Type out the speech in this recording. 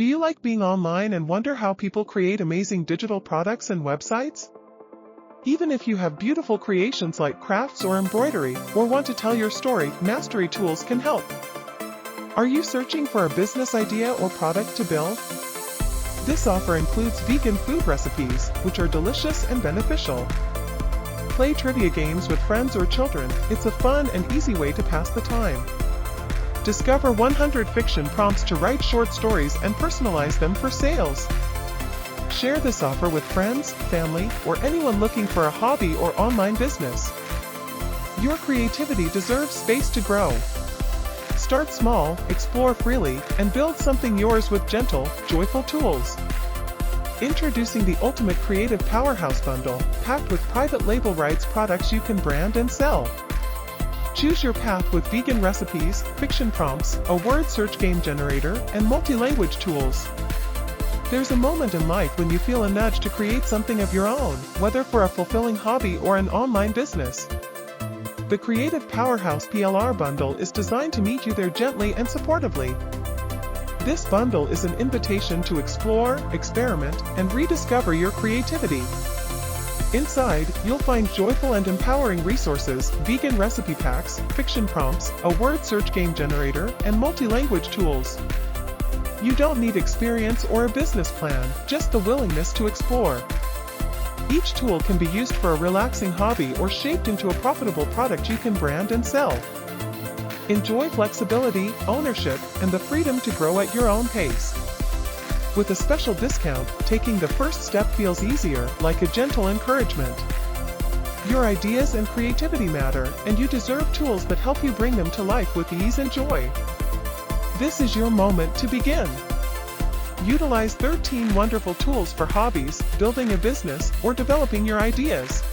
Do you like being online and wonder how people create amazing digital products and websites? Even if you have beautiful creations like crafts or embroidery, or want to tell your story, Mastery Tools can help. Are you searching for a business idea or product to build? This offer includes vegan food recipes, which are delicious and beneficial. Play trivia games with friends or children. It's a fun and easy way to pass the time. Discover 100 fiction prompts to write short stories and personalize them for sales. Share this offer with friends, family, or anyone looking for a hobby or online business. Your creativity deserves space to grow. Start small, explore freely, and build something yours with gentle, joyful tools. Introducing the Ultimate Creative Powerhouse Bundle, packed with private label rights products you can brand and sell. Choose your path with vegan recipes, fiction prompts, a word search game generator, and multi-language tools. There's a moment in life when you feel a nudge to create something of your own, whether for a fulfilling hobby or an online business. The Creative Powerhouse PLR Bundle is designed to meet you there gently and supportively. This bundle is an invitation to explore, experiment, and rediscover your creativity. Inside, you'll find joyful and empowering resources, vegan recipe packs, fiction prompts, a word search game generator, and multi-language tools. You don't need experience or a business plan, just the willingness to explore. Each tool can be used for a relaxing hobby or shaped into a profitable product you can brand and sell. Enjoy flexibility, ownership, and the freedom to grow at your own pace. With a special discount, taking the first step feels easier, like a gentle encouragement. Your ideas and creativity matter, and you deserve tools that help you bring them to life with ease and joy. This is your moment to begin. Utilize 13 wonderful tools for hobbies, building a business, or developing your ideas.